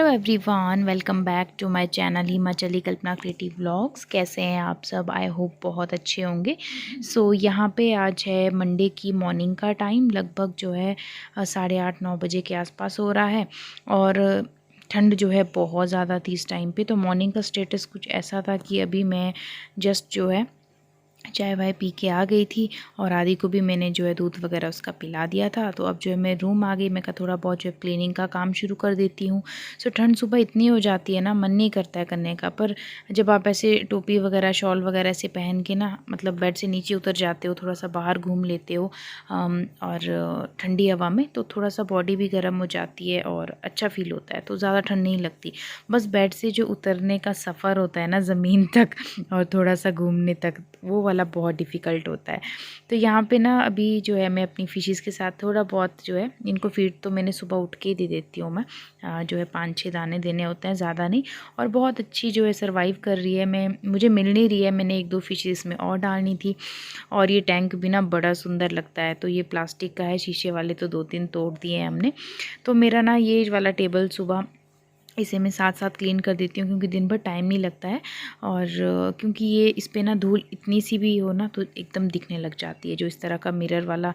Hello everyone, welcome back to my channel Himachali Kalpana creative vlogs. कैसे हैं आप सब? आई होप बहुत अच्छे होंगे। यहाँ पे आज है मंडे की मॉर्निंग का टाइम, लगभग जो है 8:30-9 बजे के आसपास हो रहा है। और ठंड जो है बहुत ज़्यादा थी इस टाइम पे। तो मॉर्निंग का स्टेटस कुछ ऐसा था कि अभी मैं जस्ट जो है चाय वाय पी के आ गई थी और आदि को भी मैंने जो है दूध वगैरह उसका पिला दिया था। तो अब जो है मैं रूम आ गई, मैं कहा थोड़ा बहुत जो है क्लीनिंग का काम शुरू कर देती हूँ। ठंड सुबह इतनी हो जाती है ना, मन नहीं करता है करने का। पर जब आप ऐसे टोपी वगैरह शॉल वगैरह ऐसे पहन के ना, मतलब बेड से नीचे उतर जाते हो, थोड़ा सा बाहर घूम लेते हो और ठंडी हवा में, तो थोड़ा सा बॉडी भी गर्म हो जाती है और अच्छा फील होता है। तो ज़्यादा ठंड नहीं लगती। बस बेड से जो उतरने का सफ़र होता है ना ज़मीन तक और थोड़ा सा घूमने तक, वो वाला बहुत डिफ़िकल्ट होता है। तो यहाँ पे ना अभी जो है मैं अपनी फ़िशेस के साथ थोड़ा बहुत जो है इनको फ़ीड तो मैंने सुबह उठ के ही दे देती हूँ। मैं जो है 5-6 दाने देने होते हैं, ज़्यादा नहीं। और बहुत अच्छी जो है सर्वाइव कर रही है। मुझे मिल नहीं रही है। मैंने 1-2 फ़िशेस में और डालनी थी। और ये टैंक भी ना बड़ा सुंदर लगता है। तो ये प्लास्टिक का है, शीशे वाले तो 2-3 तोड़ दिए हैं हमने। तो मेरा ना ये वाला टेबल सुबह इसे मैं साथ साथ क्लीन कर देती हूँ, क्योंकि दिन भर टाइम नहीं लगता है। और क्योंकि ये इस पे ना धूल इतनी सी भी हो ना तो एकदम दिखने लग जाती है। जो इस तरह का मिरर वाला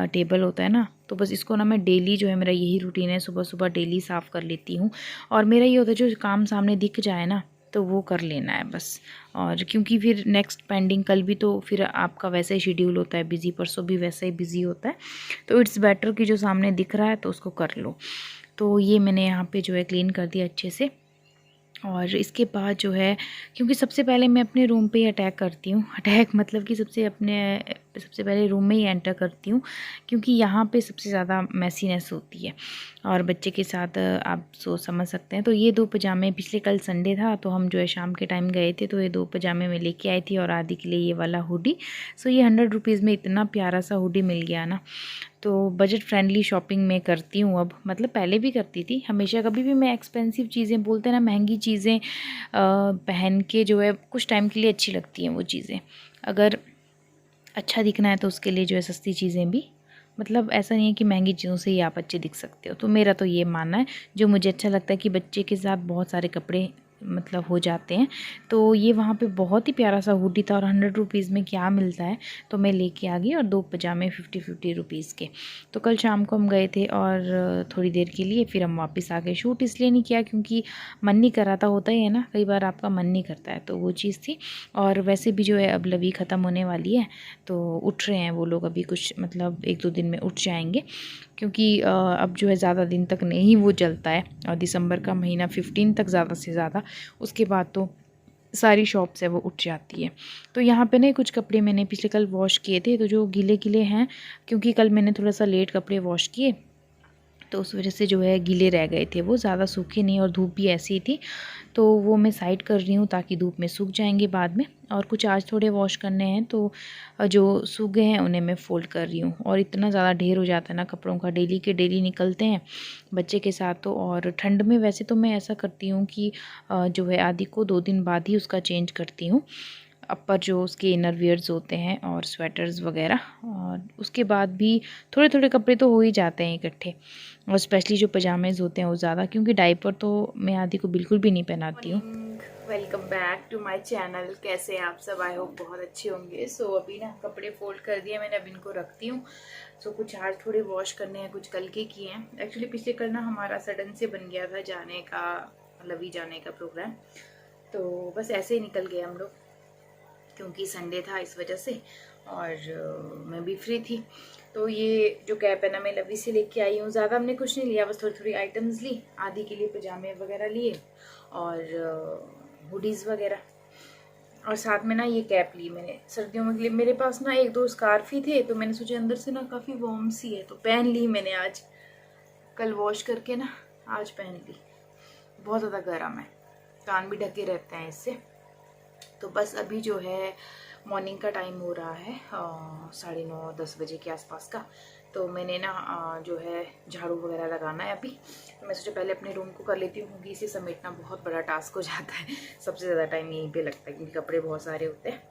टेबल होता है ना, तो बस इसको ना मैं डेली जो है, मेरा यही रूटीन है, सुबह सुबह डेली साफ़ कर लेती हूँ। और मेरा ये होता है जो काम सामने दिख जाए ना तो वो कर लेना है बस। और क्योंकि फिर नेक्स्ट पेंडिंग कल भी तो फिर आपका वैसा ही शेड्यूल होता है बिज़ी, परसों भी वैसा ही बिज़ी होता है। तो इट्स बेटर कि जो सामने दिख रहा है तो उसको कर लो। तो ये मैंने यहाँ पे जो है क्लीन कर दिया अच्छे से। और इसके बाद जो है, क्योंकि सबसे पहले मैं अपने रूम पे ही अटैक करती हूँ। अटैक मतलब कि सबसे पहले रूम में ही एंटर करती हूँ, क्योंकि यहाँ पे सबसे ज़्यादा मैसीनेस होती है। और बच्चे के साथ आप समझ सकते हैं। तो ये 2 पजामे, पिछले कल संडे था तो हम जो है शाम के टाइम गए थे, तो ये 2 पजामे मैं लेके आई थी और आदि के लिए ये वाला हुडी। ये 100 रुपीज़ में इतना प्यारा सा हुडी मिल गया ना। तो बजट फ्रेंडली शॉपिंग मैं करती हूँ अब, मतलब पहले भी करती थी हमेशा। कभी भी मैं एक्सपेंसिव चीज़ें, बोलते हैं ना महंगी चीज़ें पहन के जो है कुछ टाइम के लिए अच्छी लगती हैं वो चीज़ें। अगर अच्छा दिखना है तो उसके लिए जो है सस्ती चीज़ें भी, मतलब ऐसा नहीं है कि महंगी चीज़ों से ही आप अच्छे दिख सकते हो। तो मेरा तो ये मानना है, जो मुझे अच्छा लगता है कि बच्चे के साथ बहुत सारे कपड़े मतलब हो जाते हैं। तो ये वहाँ पे बहुत ही प्यारा सा हुडी था और 100 रुपीज़ में क्या मिलता है, तो मैं लेके आ गई। और 2 पजामे 50-50 रुपीज़ के। तो कल शाम को हम गए थे और थोड़ी देर के लिए फिर हम वापस आ गए। शूट इसलिए नहीं किया क्योंकि मन नहीं कर रहा था, होता ही है ना, कई बार आपका मन नहीं करता है, तो वो चीज़ थी। और वैसे भी जो है अब लवी ख़त्म होने वाली है, तो उठ रहे हैं वो लोग अभी, कुछ मतलब 1-2 दिन में उठ जाएंगे। क्योंकि अब जो है ज़्यादा दिन तक नहीं वो चलता है, और दिसंबर का महीना 15 तक ज़्यादा से ज़्यादा, उसके बाद तो सारी शॉप्स है वो उठ जाती है। तो यहाँ पे ना कुछ कपड़े मैंने पिछले कल वॉश किए थे, तो जो गीले गीले हैं, क्योंकि कल मैंने थोड़ा सा लेट कपड़े वॉश किए, तो उस वजह से जो है गीले रह गए थे, वो ज़्यादा सूखे नहीं। और धूप भी ऐसी ही थी, तो वो मैं साइड कर रही हूँ ताकि धूप में सूख जाएंगे बाद में। और कुछ आज थोड़े वॉश करने हैं, तो जो सूख गए हैं उन्हें मैं फ़ोल्ड कर रही हूँ। और इतना ज़्यादा ढेर हो जाता है ना कपड़ों का, डेली के डेली निकलते हैं बच्चे के साथ। तो और ठंड में वैसे तो मैं ऐसा करती हूँ कि जो है आदि को 2 दिन बाद ही उसका चेंज करती हूँ, अपर जो उसके इनर वियर्स होते हैं और स्वेटर्स वगैरह। और उसके बाद भी थोड़े थोड़े कपड़े तो हो ही जाते हैं इकट्ठे। और स्पेशली जो पजामेज़ होते हैं वो ज़्यादा, क्योंकि डायपर तो मैं आदि को बिल्कुल भी नहीं पहनाती हूँ। Welcome back to my channel. कैसे हैं आप सब? आई होप बहुत अच्छे होंगे। अभी ना कपड़े फोल्ड कर दिए मैंने, अब इनको रखती हूँ। कुछ आज थोड़े वॉश करने हैं, कुछ कल के किए हैं। एक्चुअली पिछले कल ना हमारा सडन से बन गया था जाने का, लवी जाने का प्रोग्राम। तो बस ऐसे ही निकल गए हम लोग, क्योंकि संडे था इस वजह से। और मैं भी फ्री थी। तो ये जो कैप है ना, मैं लवी से लेके आई हूँ। ज़्यादा हमने कुछ नहीं लिया, बस थोड़ी थोड़ी आइटम्स ली। आदि के लिए पजामे वगैरह लिए और हुडीज़ वगैरह। और साथ में ना ये कैप ली मैंने सर्दियों में के लिए। मेरे पास ना 1-2 स्कार्फ ही थे, तो मैंने सोचा अंदर से ना काफ़ी वार्म सी है, तो पहन ली मैंने आज। कल वॉश करके ना आज पहन ली। बहुत ज़्यादा गर्म है, कान भी ढके रहते हैं इससे। तो बस अभी जो है मॉर्निंग का टाइम हो रहा है 9:30-10 बजे के आसपास का। तो मैंने ना जो है झाड़ू वगैरह लगाना है अभी। तो मैं सोचा पहले अपने रूम को कर लेती हूँ, क्योंकि इसे समेटना बहुत बड़ा टास्क हो जाता है। सबसे ज़्यादा टाइम यहीं पे लगता है, क्योंकि कपड़े बहुत सारे होते हैं।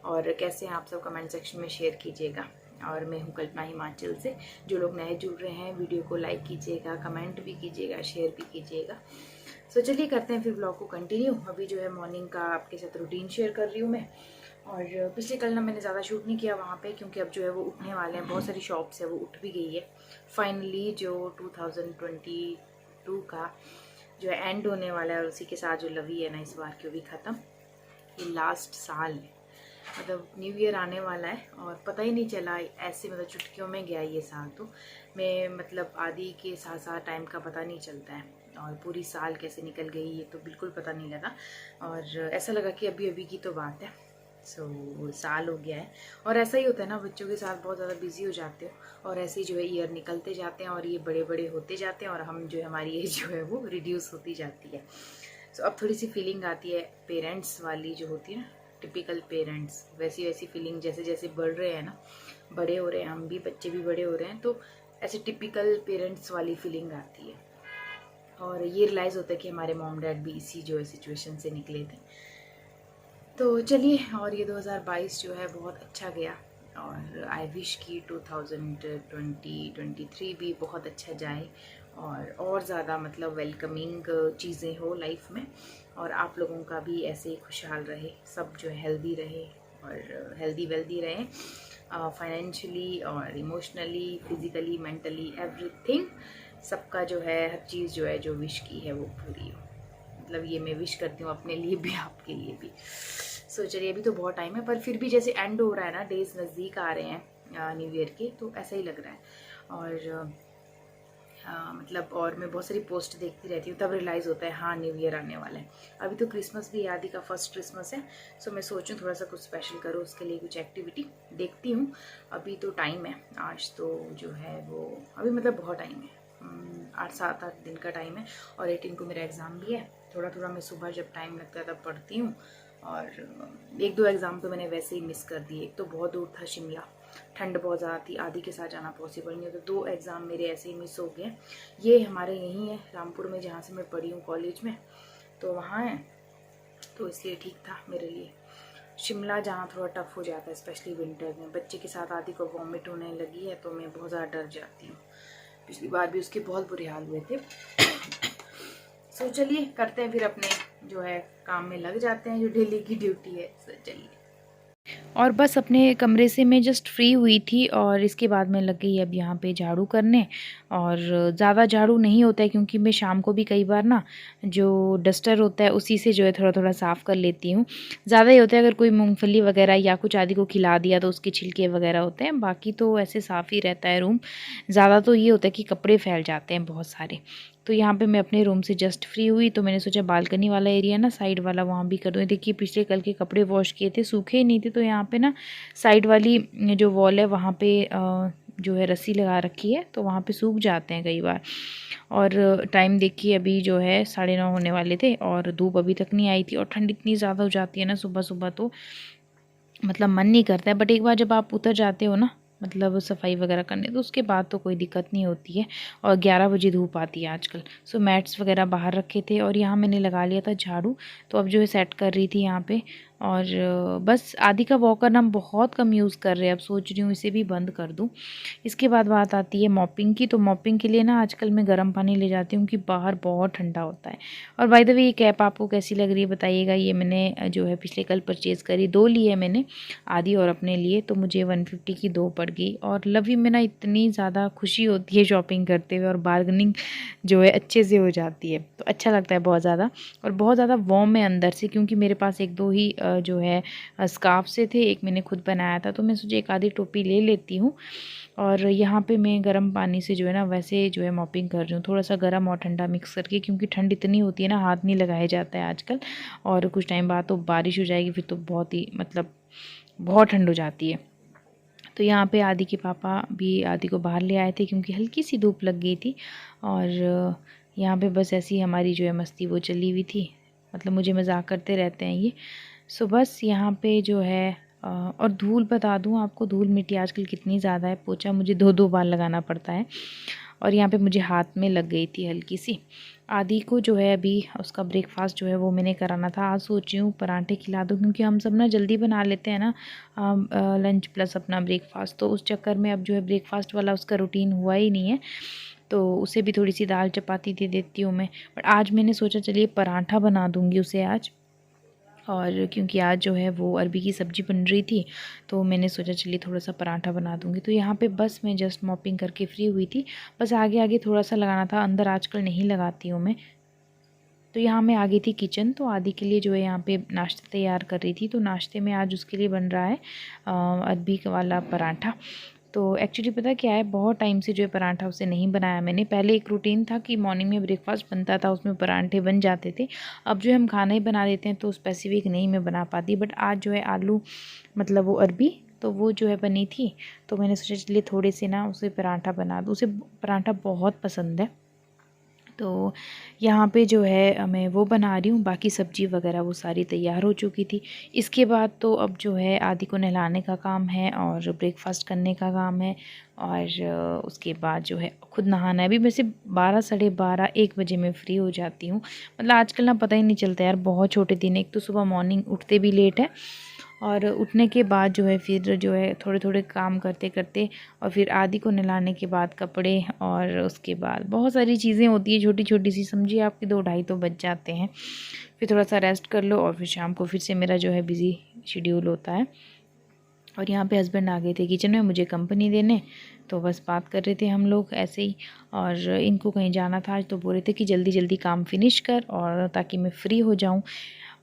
और कैसे हैं आप सब, कमेंट सेक्शन में शेयर कीजिएगा। और मैं हूँ कल्पना हिमाचल से। जो लोग नए जुड़ रहे हैं वीडियो को लाइक कीजिएगा, कमेंट भी कीजिएगा, शेयर भी कीजिएगा। सो चलिए करते हैं फिर ब्लॉग को कंटिन्यू। अभी जो है मॉर्निंग का आपके साथ रूटीन शेयर कर रही हूँ मैं। और पिछले कल ना मैंने ज़्यादा शूट नहीं किया वहाँ पे, क्योंकि अब जो है वो उठने वाले हैं, बहुत सारी शॉप्स है वो उठ भी गई है फाइनली। जो 2022 का जो है एंड होने वाला है, और उसी के साथ जो लवी है ना इस बार की वो भी ख़त्म। ये लास्ट साल है, मतलब न्यू ईयर आने वाला है और पता ही नहीं चला, ऐसे मतलब चुटकियों में गया ये साल। तो मैं मतलब आदि के साथ साथ टाइम का पता नहीं चलता है, और पूरी साल कैसे निकल गई ये तो बिल्कुल पता नहीं लगा। और ऐसा लगा कि अभी अभी की तो बात है। साल हो गया है। और ऐसा ही होता है ना, बच्चों के साथ बहुत ज़्यादा बिजी हो जाते हो और ऐसे ही जो है ईयर निकलते जाते हैं और ये बड़े बड़े होते जाते हैं और हम जो है हमारी एज जो है वो रिड्यूस होती जाती है। अब थोड़ी सी फीलिंग आती है पेरेंट्स वाली जो होती है ना, टिपिकल पेरेंट्स, वैसी वैसी फीलिंग। जैसे जैसे बढ़ रहे हैं ना, बड़े हो रहे हैं हम भी, बच्चे भी बड़े हो रहे हैं, तो ऐसे टिपिकल पेरेंट्स वाली फीलिंग आती है। और ये रियलाइज़ होता है कि हमारे मॉम डैड भी इसी जो है सिचुएशन से निकले थे। तो चलिए, और ये 2022 जो है बहुत अच्छा गया, और आई विश कि 2023 भी बहुत अच्छा जाए और ज़्यादा मतलब वेलकमिंग चीज़ें हो लाइफ में, और आप लोगों का भी ऐसे ही खुशहाल रहे, सब जो है हेल्दी रहे और हेल्दी वेल्दी रहे, फाइनेंशियली और इमोशनली, फिज़िकली, मेंटली, एवरीथिंग। सबका जो है हर चीज़ जो है जो विश की है वो पूरी हो। मतलब ये मैं विश करती हूँ अपने लिए भी, आपके लिए भी। चलिए, अभी तो बहुत टाइम है, पर फिर भी जैसे एंड हो रहा है ना, डेज नज़दीक आ रहे हैं न्यू ईयर के, तो ऐसा ही लग रहा है। और मतलब और मैं बहुत सारी पोस्ट देखती रहती हूँ, तब रियलाइज़ होता है हाँ न्यू ईयर आने वाला है। अभी तो क्रिसमस भी, आदि का फर्स्ट क्रिसमस है, मैं सोचूं थोड़ा सा कुछ स्पेशल करूँ, उसके लिए कुछ एक्टिविटी देखती हूँ। अभी तो टाइम है, आज तो जो है वो अभी मतलब बहुत टाइम है, 8-7 दिन का टाइम है, और 18 को मेरा एग्ज़ाम भी है। थोड़ा थोड़ा मैं सुबह जब टाइम लगता है तब पढ़ती हूँ, और 1-2 एग्ज़ाम तो मैंने वैसे ही मिस कर दिए। एक तो बहुत दूर था शिमला, ठंड बहुत ज़्यादा थी, आदि के साथ जाना पॉसिबल नहीं है, तो 2 एग्ज़ाम मेरे ऐसे ही मिस हो गए। ये हमारे यहीं है रामपुर में, जहाँ से मैं पढ़ी हूँ कॉलेज में, तो वहाँ है, तो इसलिए ठीक था मेरे लिए। शिमला जहाँ थोड़ा टफ हो जाता है, स्पेशली विंटर में। बच्चे के साथ आदि को वॉमिट होने लगी है, तो मैं बहुत ज़्यादा डर जाती हूँ। पिछली बार भी उसके बहुत बुरे हाल हुए थे। चलिए करते हैं फिर, अपने जो है काम में लग जाते हैं, जो डेली की ड्यूटी है। चलिए, और बस अपने कमरे से मैं जस्ट फ्री हुई थी, और इसके बाद मैं लग गई अब यहाँ पे झाड़ू करने। और ज़्यादा झाड़ू नहीं होता है, क्योंकि मैं शाम को भी कई बार ना जो डस्टर होता है उसी से जो है थोड़ा थोड़ा साफ़ कर लेती हूँ। ज़्यादा ही होता है अगर कोई मूंगफली वगैरह या कुछ आदि को खिला दिया तो उसके छिलके वगैरह होते हैं, बाकी तो ऐसे साफ़ ही रहता है रूम। ज़्यादा तो ये होता है कि कपड़े फैल जाते हैं बहुत सारे। तो यहाँ पे मैं अपने रूम से जस्ट फ्री हुई, तो मैंने सोचा बालकनी वाला एरिया ना साइड वाला, वहाँ भी कर दूँ। देखिए पिछले कल के कपड़े वॉश किए थे, सूखे ही नहीं थे, तो यहाँ पे ना साइड वाली जो वॉल है वहाँ पे जो है रस्सी लगा रखी है, तो वहाँ पे सूख जाते हैं कई बार। और टाइम देखिए अभी जो है 9:30 होने वाले थे, और धूप अभी तक नहीं आई थी, और ठंड इतनी ज़्यादा हो जाती है ना सुबह सुबह, तो मतलब मन नहीं करता है। बट एक बार जब आप उतर जाते हो ना, मतलब सफाई वगैरह करने, तो उसके बाद तो कोई दिक्कत नहीं होती है। और 11 बजे धूप आती है आजकल। मैट्स वगैरह बाहर रखे थे, और यहाँ मैंने लगा लिया था झाड़ू, तो अब जो है सेट कर रही थी यहाँ पे। और बस आदि का वॉकर ना हम बहुत कम यूज़ कर रहे हैं, अब सोच रही हूँ इसे भी बंद कर दूँ। इसके बाद बात आती है मॉपिंग की, तो मॉपिंग के लिए ना आजकल मैं गर्म पानी ले जाती हूँ, कि बाहर बहुत ठंडा होता है। और बाय द वे ये कैप आपको कैसी लग रही है बताइएगा। ये मैंने जो है पिछले कल परचेज़ करी, 2 ली है मैंने, आदि और अपने लिए, तो मुझे 150 की 2 पड़ गई। और लवी में ना इतनी ज़्यादा खुशी होती है शॉपिंग करते हुए, और बार्गेनिंग जो है अच्छे से हो जाती है, तो अच्छा लगता है बहुत ज़्यादा। और बहुत ज़्यादा वार्म है अंदर से, क्योंकि मेरे पास 1-2 ही जो है स्कार्फ से थे, एक मैंने खुद बनाया था, तो मैं सोची एक आधी टोपी ले लेती हूँ। और यहाँ पे मैं गर्म पानी से जो है ना वैसे जो है मॉपिंग कर रही हूँ, थोड़ा सा गर्म और ठंडा मिक्स करके, क्योंकि ठंड इतनी होती है ना, हाथ नहीं लगाया जाता है आजकल। और कुछ टाइम बाद तो बारिश हो जाएगी, फिर तो बहुत ही मतलब बहुत ठंड हो जाती है। तो यहाँ पे आदि के पापा भी आदि को बाहर ले आए थे, क्योंकि हल्की सी धूप लग गई थी। और यहाँ पे बस ऐसी हमारी जो है मस्ती वो चली हुई थी, मतलब मुझे मजाक करते रहते हैं ये। बस यहाँ पे जो है और धूल बता दूँ आपको, धूल मिट्टी आजकल कितनी ज़्यादा है, पोछा मुझे 2-2 बार लगाना पड़ता है। और यहाँ पे मुझे हाथ में लग गई थी हल्की सी। आदि को जो है अभी उसका ब्रेकफास्ट जो है वो मैंने कराना था। आज सोच रही हूँ पराठे खिला दूँ, क्योंकि हम सब ना जल्दी बना लेते हैं ना लंच प्लस अपना ब्रेकफास्ट, तो उस चक्कर में अब जो है ब्रेकफास्ट वाला उसका रूटीन हुआ ही नहीं है। तो उसे भी थोड़ी सी दाल चपाती दे देती हूँ मैं। बट आज मैंने सोचा चलिए पराठा बना दूँगी उसे आज, और क्योंकि आज जो है वो अरबी की सब्ज़ी बन रही थी, तो मैंने सोचा चलिए थोड़ा सा पराठा बना दूँगी। तो यहाँ पे बस मैं जस्ट मॉपिंग करके फ्री हुई थी, बस आगे आगे थोड़ा सा लगाना था, अंदर आजकल नहीं लगाती हूँ मैं। तो यहाँ मैं आ गई थी किचन, तो आदि के लिए जो है यहाँ पे नाश्ता तैयार कर रही थी। तो नाश्ते में आज उसके लिए बन रहा है अरबी वाला पराठा। तो एक्चुअली पता क्या है, बहुत टाइम से जो है पराठा उसे नहीं बनाया मैंने। पहले एक रूटीन था कि मॉर्निंग में ब्रेकफास्ट बनता था, उसमें पराठे बन जाते थे। अब जो है हम खाना ही बना देते हैं, तो स्पेसिफिक नहीं मैं बना पाती। बट आज जो है आलू मतलब वो अरबी, तो वो जो है बनी थी, तो मैंने सोचा चलिए थोड़े से ना उसे पराठा बना दूँ। उसे पराठा बहुत पसंद है। तो यहाँ पे जो है मैं वो बना रही हूँ, बाकी सब्ज़ी वगैरह वो सारी तैयार हो चुकी थी। इसके बाद तो अब जो है आदि को नहलाने का काम है और ब्रेकफास्ट करने का काम है, और उसके बाद जो है खुद नहाना है। अभी वैसे 12 साढ़े 12 1 बजे मैं फ्री हो जाती हूँ। मतलब आजकल ना पता ही नहीं चलता यार, बहुत छोटे दिन। एक तो सुबह मॉर्निंग उठते भी लेट है, और उठने के बाद जो है फिर जो है थोड़े थोड़े काम करते करते, और फिर आदि को नहलाने के बाद कपड़े, और उसके बाद बहुत सारी चीज़ें होती है छोटी छोटी सी, समझिए आपके 2 ढाई तो बज जाते हैं। फिर थोड़ा सा रेस्ट कर लो, और फिर शाम को फिर से मेरा जो है बिज़ी शेड्यूल होता है। और यहाँ पे हस्बैंड आ गए थे किचन में मुझे कंपनी देने, तो बस बात कर रहे थे हम लोग ऐसे ही। और इनको कहीं जाना था आज, तो बोल रहे थे कि जल्दी जल्दी काम फिनिश कर, और ताकि मैं फ्री हो जाऊँ।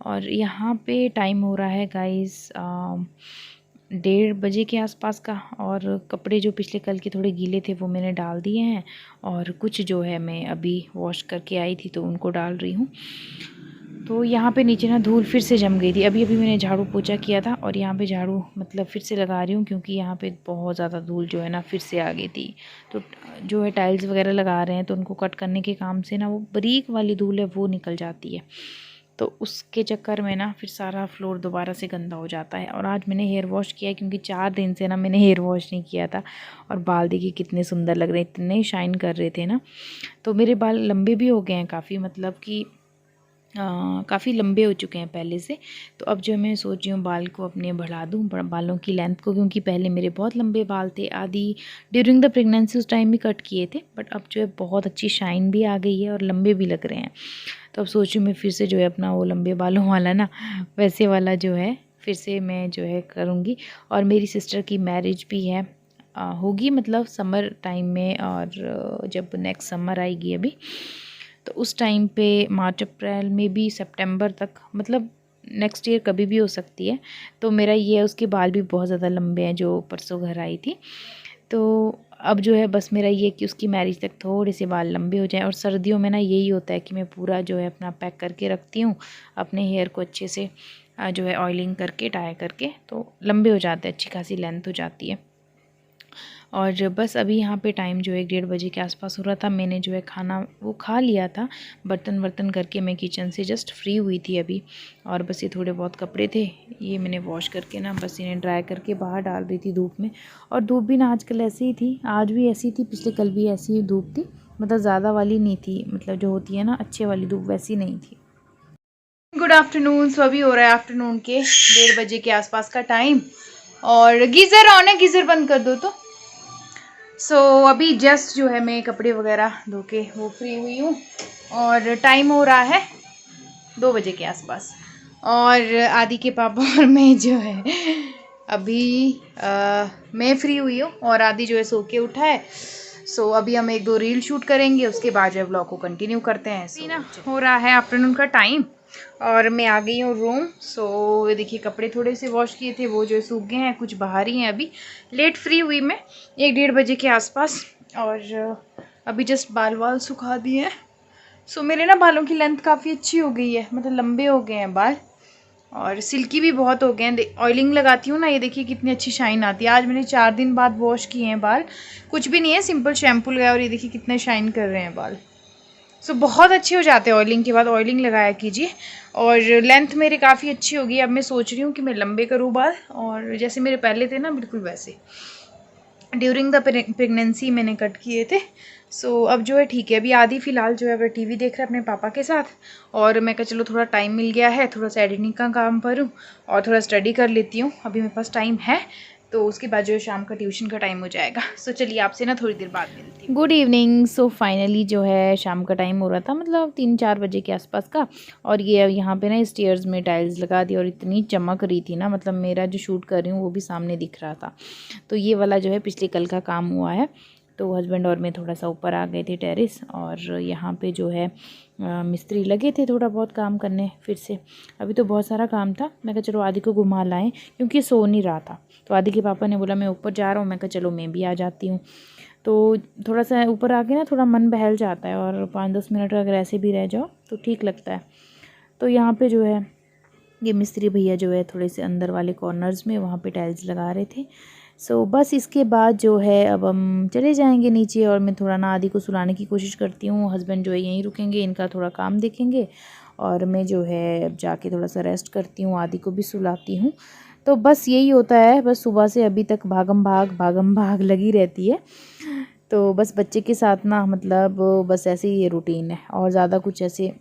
और यहाँ पे टाइम हो रहा है गाइस 1:30 बजे के आसपास का, और कपड़े जो पिछले कल के थोड़े गीले थे वो मैंने डाल दिए हैं, और कुछ जो है मैं अभी वॉश करके आई थी तो उनको डाल रही हूँ। तो यहाँ पे नीचे ना धूल फिर से जम गई थी। अभी अभी मैंने झाड़ू पोछा किया था, और यहाँ पे झाड़ू मतलब फिर से लगा रही हूँ, क्योंकि यहाँ पे बहुत ज़्यादा धूल जो है ना फिर से आ गई थी। तो जो है टाइल्स वगैरह लगा रहे हैं, तो उनको कट करने के काम से ना वो बारीक वाली धूल है वो निकल जाती है। तो उसके चक्कर में ना फिर सारा फ्लोर दोबारा से गंदा हो जाता है। और आज मैंने हेयर वॉश किया है, क्योंकि 4 दिन से ना मैंने हेयर वॉश नहीं किया था। और बाल देखिए कितने सुंदर लग रहे हैं, इतने शाइन कर रहे थे ना। तो मेरे बाल लंबे भी हो गए हैं काफ़ी, मतलब कि काफ़ी लंबे हो चुके हैं पहले से। तो अब जो मैं सोच रही हूँ बाल को अपने बढ़ा दूँ, बालों की लेंथ को, क्योंकि पहले मेरे बहुत लंबे बाल थे। आदि ड्यूरिंग द प्रेगनेंसी उस टाइम भी कट किए थे, बट अब जो है बहुत अच्छी शाइन भी आ गई है और लंबे भी लग रहे हैं। तो अब सोच रही हूँ मैं फिर से जो है अपना वो लंबे बालों वाला ना, वैसे वाला जो है फिर से मैं जो है करूँगी। और मेरी सिस्टर की मैरिज भी है, होगी मतलब समर टाइम में, और जब नेक्स्ट समर आएगी अभी, तो उस टाइम पे मार्च अप्रैल में भी, सितंबर तक, मतलब नेक्स्ट ईयर कभी भी हो सकती है। तो मेरा ये है, उसके बाल भी बहुत ज़्यादा लंबे हैं जो परसों घर आई थी। तो अब जो है बस मेरा ये कि उसकी मैरिज तक थोड़े से बाल लंबे हो जाएं। और सर्दियों में ना यही होता है कि मैं पूरा जो है अपना पैक करके रखती हूँ अपने हेयर को अच्छे से, जो है ऑयलिंग करके डाई करके, तो लंबे हो जाते हैं, अच्छी खासी लेंथ हो जाती है। और बस अभी यहाँ पे टाइम जो है 1:30 बजे के आसपास हो रहा था। मैंने जो है खाना वो खा लिया था, बर्तन वर्तन करके मैं किचन से जस्ट फ्री हुई थी अभी। और बस ये थोड़े बहुत कपड़े थे, ये मैंने वॉश करके ना बस इन्हें ड्राई करके बाहर डाल रही थी धूप में। और धूप भी ना आजकल ऐसी ही थी, आज भी ऐसी थी, पिछले कल भी ऐसी ही धूप थी। मतलब ज़्यादा वाली नहीं थी, मतलब जो होती है ना अच्छे वाली धूप, वैसी नहीं थी। Good afternoon. सो अभी हो रहा है आफ्टरनून के 1:30 बजे के आसपास का टाइम, और गीज़र ऑन है, गीज़र बंद कर दो तो। अभी जस्ट जो है मैं कपड़े वगैरह धो के वो फ्री हुई हूँ, और टाइम हो रहा है 2 बजे के आसपास। और आदि के पापा और मैं जो है अभी मैं फ्री हुई हूँ, और आदि जो है सो के उठा है। अभी हम 1-2 रील शूट करेंगे, उसके बाद जो है ब्लॉग को कंटिन्यू करते हैं। ना हो रहा है आफ्टरनून का टाइम, और मैं आ गई हूँ रूम। ये देखिए कपड़े थोड़े से वॉश किए थे, वो जो सूख गए हैं, कुछ बाहर ही हैं। अभी लेट फ्री हुई मैं 1-1:30 बजे के आसपास, और अभी जस्ट बाल वाल सुखा दिए हैं। मेरे ना बालों की लेंथ काफ़ी अच्छी हो गई है, मतलब लंबे हो गए हैं बाल, और सिल्की भी बहुत हो गए हैं। ऑयलिंग लगाती हूँ ना, ये देखिए कितनी अच्छी शाइन आती है। आज मैंने 4 दिन बाद वॉश किए हैं बाल, कुछ भी नहीं है, सिंपल शैम्पू लगाया, और ये देखिए कितने शाइन कर रहे हैं बाल। बहुत अच्छे हो जाते हैं ऑयलिंग के बाद, ऑयलिंग लगाया कीजिए। और लेंथ मेरी काफ़ी अच्छी होगी। अब मैं सोच रही हूँ कि मैं लंबे करूँ बाल, और जैसे मेरे पहले थे ना बिल्कुल वैसे। ड्यूरिंग द प्रेगनेंसी मैंने कट किए थे। सो अब जो है ठीक है। अभी आदि फ़िलहाल जो है वह टीवी देख रहा है अपने पापा के साथ, और मैं कहा चलो थोड़ा टाइम मिल गया है, थोड़ा सा एडिटिंग का काम करूँ और थोड़ा स्टडी कर लेती हूँ। अभी मेरे पास टाइम है, तो उसके बाद जो है शाम का ट्यूशन का टाइम हो जाएगा। सो चलिए आपसे ना थोड़ी देर बाद मिलती हूँ। Good evening. सो फाइनली जो है शाम का टाइम हो रहा था, मतलब 3-4 बजे के आसपास का, और ये यहाँ पे ना स्टेयर्स में टाइल्स लगा दी और इतनी चमक रही थी ना, मतलब मेरा जो शूट कर रही हूँ वो भी सामने दिख रहा था। तो ये वाला जो है पिछले कल का काम हुआ है। तो हस्बैंड और मैं थोड़ा सा ऊपर आ गए थे टेरेस, और यहाँ पे जो है मिस्त्री लगे थे थोड़ा बहुत काम करने फिर से। अभी तो बहुत सारा काम था, मैं कहा चलो आदि को घुमा लाएं क्योंकि सो नहीं रहा था। तो आदि के पापा ने बोला मैं ऊपर जा रहा हूँ, मैं कहा चलो मैं भी आ जाती हूँ। तो थोड़ा सा ऊपर आके ना थोड़ा मन बहल जाता है, और 5-10 मिनट अगर ऐसे भी रह जाओ तो ठीक लगता है। तो यहाँ पे जो है ये मिस्त्री भैया जो है थोड़े से अंदर वाले कॉर्नर्स में वहाँ पे टाइल्स लगा रहे थे। सो बस इसके बाद जो है अब हम चले जाएंगे नीचे, और मैं थोड़ा ना आदि को सुलाने की कोशिश करती हूँ। हस्बैंड जो है यहीं रुकेंगे, इनका थोड़ा काम देखेंगे, और मैं जो है अब जाके थोड़ा सा रेस्ट करती हूँ, आदि को भी सुलाती हूँ। तो बस यही होता है, बस सुबह से अभी तक भागम भाग लगी रहती है। तो बस बच्चे के साथ ना, मतलब बस ऐसे ही ये रूटीन है, और ज़्यादा कुछ ऐसे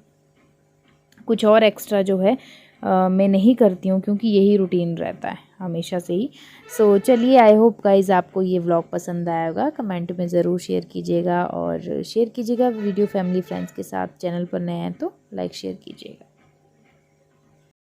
कुछ और एक्स्ट्रा जो है मैं नहीं करती हूँ, क्योंकि यही रूटीन रहता है हमेशा से ही। सो चलिए, आई होप गाइज़ आपको ये व्लॉग पसंद आया होगा। कमेंट में ज़रूर शेयर कीजिएगा, और शेयर कीजिएगा वीडियो फैमिली फ्रेंड्स के साथ। चैनल पर नए हैं तो लाइक शेयर कीजिएगा।